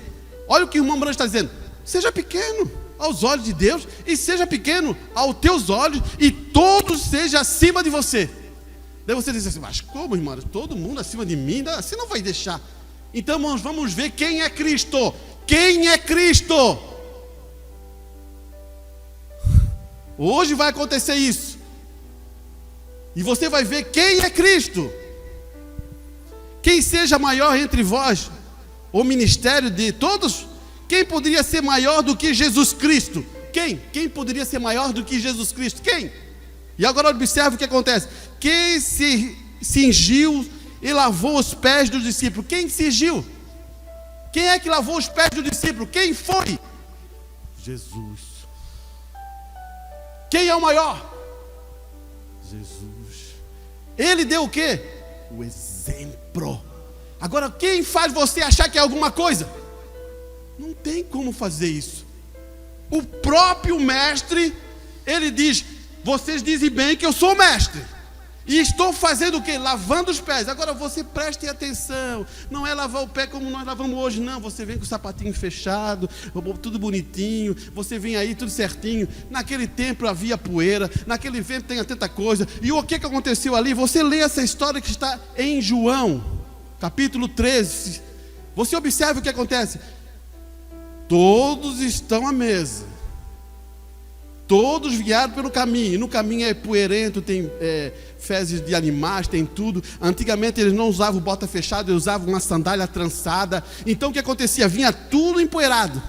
Olha o que o irmão Branco está dizendo. Seja pequeno aos olhos de Deus e seja pequeno aos teus olhos e todos sejam acima de você. Daí você diz assim, mas como, irmão? Todo mundo acima de mim? Você não vai deixar. Então nós vamos ver quem é Cristo. Quem é Cristo? Hoje vai acontecer isso. E você vai ver quem é Cristo. Quem seja maior entre vós, o ministério de todos, quem poderia ser maior do que Jesus Cristo? Quem? Quem poderia ser maior do que Jesus Cristo? Quem? E agora observe o que acontece. Quem se cingiu e lavou os pés dos discípulos? Quem cingiu? Quem é que lavou os pés do discípulo? Quem foi? Jesus. Quem é o maior? Jesus. Ele deu o quê? O exemplo. Agora, quem faz você achar que é alguma coisa? Não tem como fazer isso. O próprio mestre, ele diz, vocês dizem bem que eu sou mestre. E estou fazendo o quê? Lavando os pés. Agora você preste atenção. Não é lavar o pé como nós lavamos hoje, não. Você vem com o sapatinho fechado, tudo bonitinho. Você vem aí tudo certinho. Naquele tempo havia poeira. Naquele tempo tem tanta coisa. E o que aconteceu ali? Você lê essa história que está em João, capítulo 13. Você observa o que acontece. Todos estão à mesa. Todos vieram pelo caminho. E no caminho é poeirento, tem fezes de animais, tem tudo. Antigamente eles não usavam bota fechada, eles usavam uma sandália trançada. Então o que acontecia? Vinha tudo empoeirado.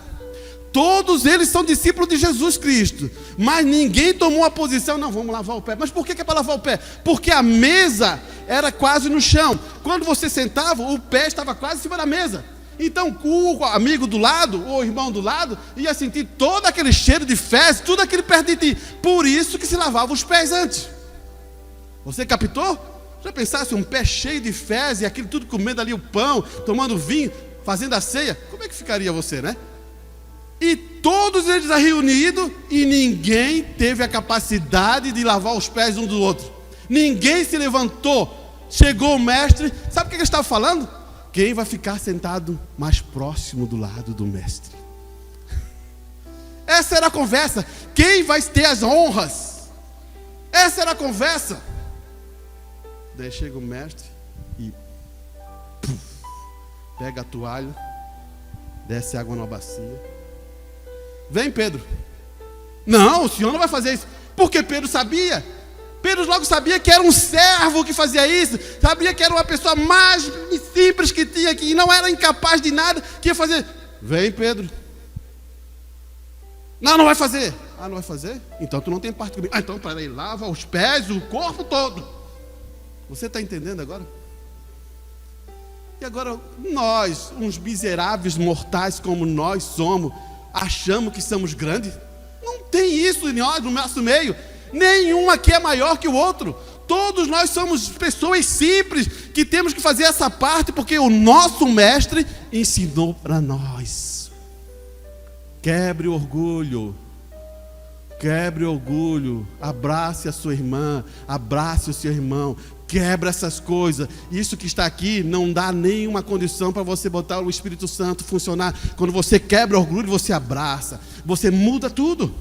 Todos eles são discípulos de Jesus Cristo. Mas ninguém tomou a posição, não, vamos lavar o pé. Mas por que é para lavar o pé? Porque a mesa era quase no chão. Quando você sentava, o pé estava quase em cima da mesa. Então o amigo do lado, ou o irmão do lado, ia sentir todo aquele cheiro de fezes, tudo aquilo perto de ti. Por isso que se lavava os pés antes. Você captou? Já pensasse um pé cheio de fezes, e aquilo tudo comendo ali o pão, tomando vinho, fazendo a ceia? Como é que ficaria você, né? E todos eles reunidos, e ninguém teve a capacidade de lavar os pés um do outro. Ninguém se levantou. Chegou o mestre, sabe o que ele estava falando? Quem vai ficar sentado mais próximo do lado do mestre? Essa era a conversa. Quem vai ter as honras? Essa era a conversa. Daí chega o mestre e pega a toalha, desce água na bacia. Vem, Pedro. Não, o senhor não vai fazer isso. Porque Pedro sabia. Pedro logo sabia que era um servo que fazia isso. Sabia que era uma pessoa mais simples que tinha aqui. E não era incapaz de nada que ia fazer. Vem, Pedro. Não vai fazer. Não vai fazer? Então tu não tem parte comigo. Então para aí, lava os pés, o corpo todo. Você está entendendo agora? E agora nós, uns miseráveis mortais como nós somos, achamos que somos grandes? Não tem isso em nós, no nosso meio. Nenhum aqui é maior que o outro. Todos nós somos pessoas simples que temos que fazer essa parte porque o nosso mestre ensinou para nós. Quebre o orgulho. Quebre o orgulho. Abrace a sua irmã. Abrace o seu irmão. Quebra essas coisas. Isso que está aqui não dá nenhuma condição para você botar o Espírito Santo funcionar. Quando você quebra o orgulho, você abraça. Você muda tudo.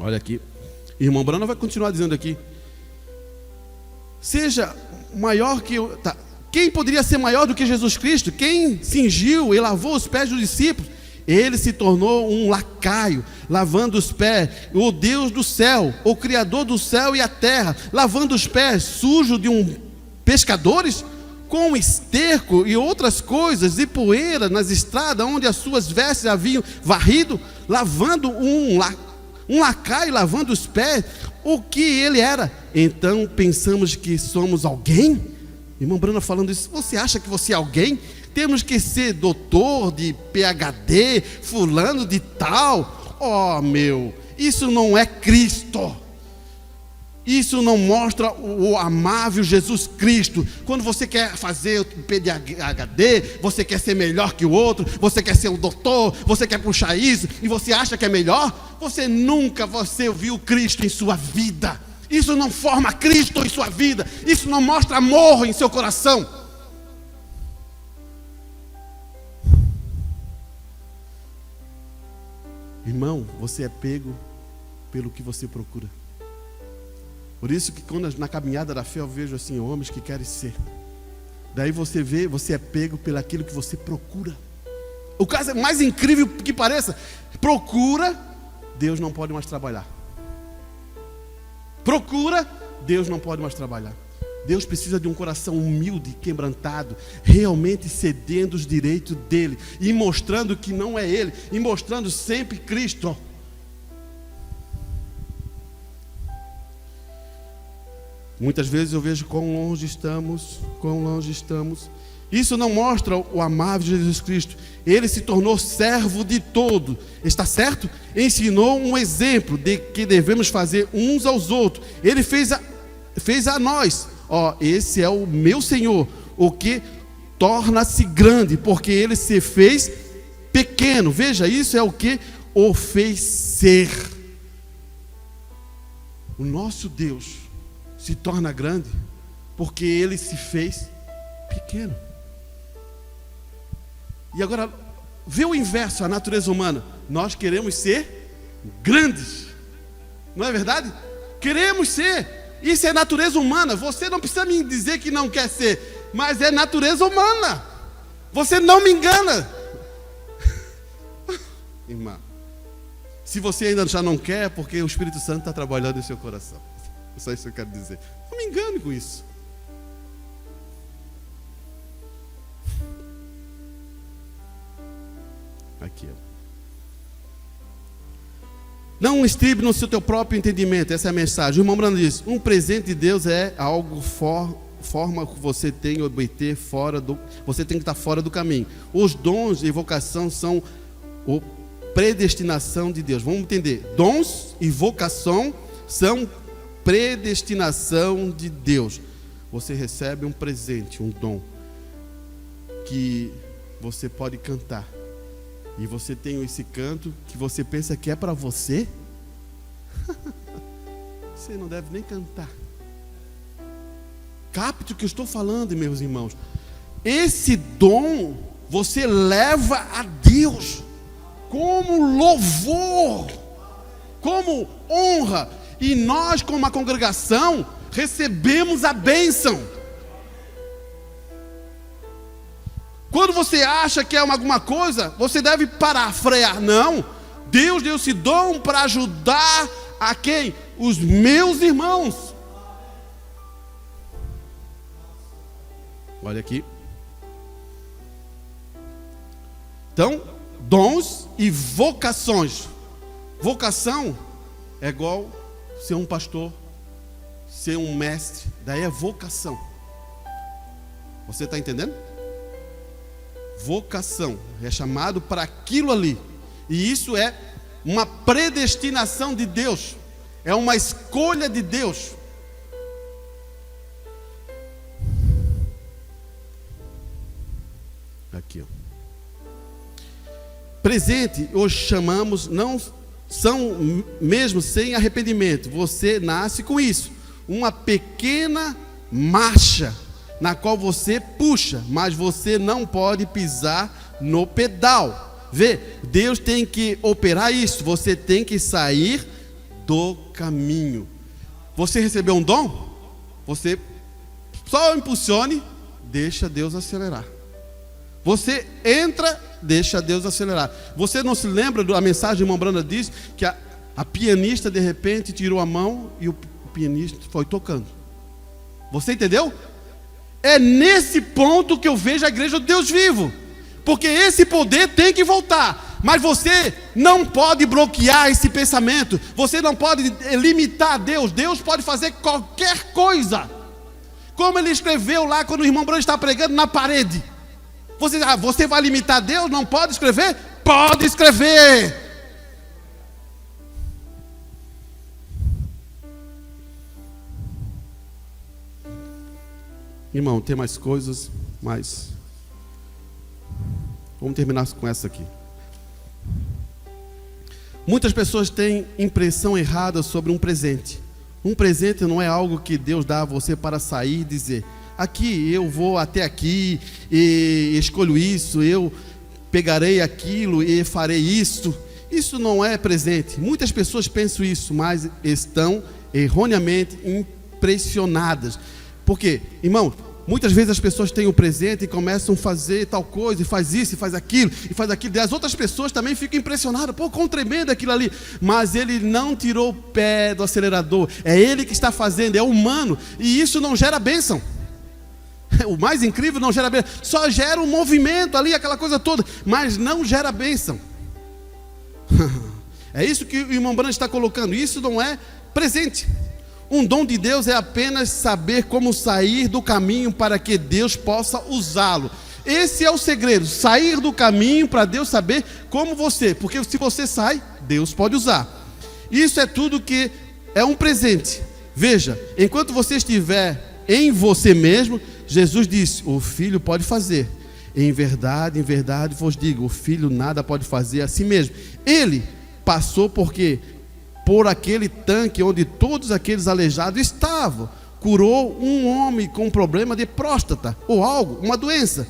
Olha aqui, irmão Bruno vai continuar dizendo aqui. Seja maior que... Quem poderia ser maior do que Jesus Cristo? Quem cingiu e lavou os pés dos discípulos? Ele se tornou um lacaio, lavando os pés. O Deus do céu, o Criador do céu e a terra, lavando os pés sujos de pescadores, com esterco e outras coisas, e poeira nas estradas, onde as suas vestes haviam varrido, lavando um um lacaio lavando os pés, o que ele era? Então pensamos que somos alguém? Irmão Brana falando isso, você acha que você é alguém? Temos que ser doutor de PhD, fulano de tal. Oh meu, isso não é Cristo. Isso não mostra o amável Jesus Cristo. Quando você quer fazer o PhD, você quer ser melhor que o outro, você quer ser um doutor, você quer puxar isso, e você acha que é melhor, você nunca viu Cristo em sua vida. Isso não forma Cristo em sua vida. Isso não mostra amor em seu coração. Irmão, você é pego pelo que você procura. Por isso que quando na caminhada da fé eu vejo assim, homens que querem ser. Daí você vê, você é pego pelo aquilo que você procura. O caso é mais incrível que pareça. Procura, Deus não pode mais trabalhar. Procura, Deus não pode mais trabalhar. Deus precisa de um coração humilde, quebrantado, realmente cedendo os direitos dele, e mostrando que não é ele, e mostrando sempre Cristo. Muitas vezes eu vejo quão longe estamos. Isso não mostra o amável Jesus Cristo. Ele se tornou servo de todo, está certo? Ensinou um exemplo de que devemos fazer uns aos outros. Ele fez a nós. Esse é o meu Senhor, o que torna-se grande, porque ele se fez pequeno. Veja, isso é o que o fez ser. O nosso Deus se torna grande porque ele se fez pequeno. E agora, vê o inverso, a natureza humana. Nós queremos ser grandes, não é verdade? Queremos ser. Isso é natureza humana. Você não precisa me dizer que não quer ser, mas é natureza humana. Você não me engana. Irmã, se você ainda já não quer, porque o Espírito Santo está trabalhando em seu coração. É só isso que eu quero dizer. Não me engane com isso. Aqui, não estribe no seu teu próprio entendimento. Essa é a mensagem. O irmão Brando diz: um presente de Deus é algo forma que você tem que obter você tem que estar fora do caminho. Os dons e vocação são a predestinação de Deus. Vamos entender. Dons e vocação são predestinação de Deus. Você recebe um presente, um dom, que você pode cantar. E você tem esse canto que você pensa que é para você. Você não deve nem cantar. Capte o que eu estou falando, meus irmãos. Esse dom você leva a Deus como louvor, como honra. E nós, como a congregação, recebemos a bênção. Quando você acha que é alguma coisa, você deve parar, frear. Não, Deus deu esse dom para ajudar a quem? Os meus irmãos. Olha aqui. Então, dons e vocações. Vocação é igual ser um pastor, ser um mestre. Daí é vocação. Você está entendendo? Vocação é chamado para aquilo ali. E isso é uma predestinação de Deus. É uma escolha de Deus. Aqui, presente, hoje chamamos, não são mesmo sem arrependimento. Você nasce com isso. Uma pequena marcha na qual você puxa, mas você não pode pisar no pedal. Vê, Deus tem que operar isso. Você tem que sair do caminho. Você recebeu um dom? Você só impulsione, deixa Deus acelerar. Você entra, deixa Deus acelerar. Você não se lembra da mensagem de irmã Branda diz que a pianista de repente tirou a mão e o pianista foi tocando. Você entendeu? É nesse ponto que eu vejo a igreja do Deus vivo. Porque esse poder tem que voltar. Mas você não pode bloquear esse pensamento. Você não pode limitar Deus. Deus pode fazer qualquer coisa. Como ele escreveu lá quando o irmão Branco está pregando na parede. Você vai limitar Deus? Não pode escrever? Pode escrever. Irmão, tem mais coisas, mas vamos terminar com essa aqui. Muitas pessoas têm impressão errada sobre um presente. Um presente não é algo que Deus dá a você para sair e dizer: aqui, eu vou até aqui e escolho isso, eu pegarei aquilo e farei isso. Isso não é presente. Muitas pessoas pensam isso, mas estão erroneamente impressionadas. Por quê? Irmão, muitas vezes as pessoas têm o presente e começam a fazer tal coisa, e faz isso, e faz aquilo, e faz aquilo. E as outras pessoas também ficam impressionadas. Pô, quão tremendo aquilo ali. Mas ele não tirou o pé do acelerador. É ele que está fazendo, é humano. E isso não gera bênção. O mais incrível, não gera bênção. Só gera um movimento ali, aquela coisa toda. Mas não gera bênção. É isso que o irmão Branco está colocando. Isso não é presente. Um dom de Deus é apenas saber como sair do caminho para que Deus possa usá-lo. Esse é o segredo, sair do caminho para Deus saber como você, porque se você sai, Deus pode usar. Isso é tudo que é um presente. Veja, enquanto você estiver em você mesmo, Jesus disse: o filho pode fazer. Em verdade vos digo, o filho nada pode fazer a si mesmo. Ele passou por aquele tanque onde todos aqueles aleijados estavam, curou um homem com um problema de próstata, ou algo, uma doença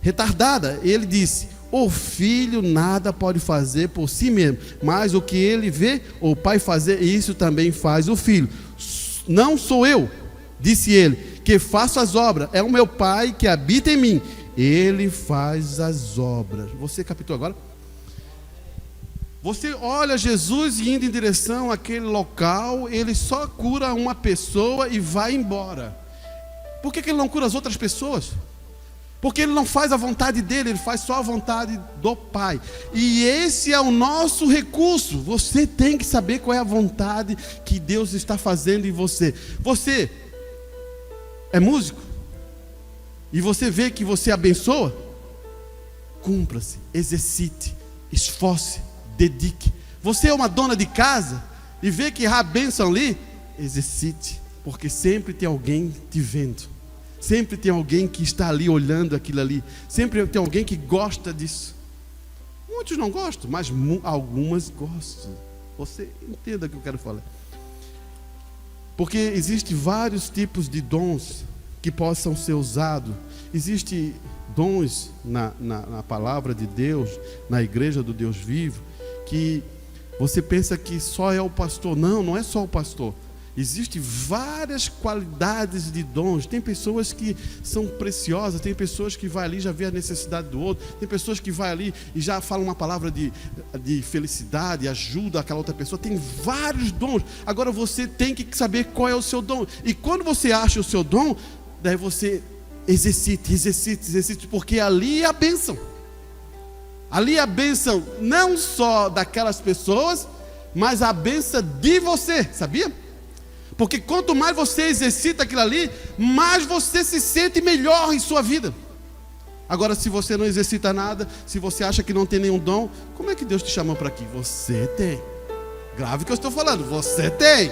retardada. Ele disse: o filho nada pode fazer por si mesmo, mas o que ele vê o pai fazer, isso também faz o filho. Não sou eu, disse ele, que faço as obras, é o meu pai que habita em mim, ele faz as obras. Você captou agora? Você olha Jesus indo em direção àquele local, ele só cura uma pessoa e vai embora. Por que ele não cura as outras pessoas? Porque ele não faz a vontade dele, ele faz só a vontade do Pai. E esse é o nosso recurso. Você tem que saber qual é a vontade que Deus está fazendo em você. Você é músico e você vê que você abençoa? Cumpra-se, exercite, esforce, dedique. Você é uma dona de casa e vê que há bênção ali? Exercite, porque sempre tem alguém te vendo. Sempre tem alguém que está ali olhando aquilo ali. Sempre tem alguém que gosta disso. Muitos não gostam, mas algumas gostam. Você entenda o que eu quero falar. Porque existem vários tipos de dons que possam ser usados. Existem dons na palavra de Deus, na igreja do Deus vivo, que você pensa que só é o pastor. Não, não é só o pastor. Existem várias qualidades de dons. Tem pessoas que são preciosas, tem pessoas que vai ali e já vê a necessidade do outro, tem pessoas que vai ali e já fala uma palavra de felicidade, ajuda aquela outra pessoa. Tem vários dons. Agora você tem que saber qual é o seu dom. E quando você acha o seu dom, daí você exercite, porque ali é a bênção. Ali é a bênção não só daquelas pessoas, mas a bênção de você, sabia? Porque quanto mais você exercita aquilo ali, mais você se sente melhor em sua vida. Agora, se você não exercita nada, se você acha que não tem nenhum dom, como é que Deus te chamou para aqui? Você tem. Grave o que eu estou falando, você tem.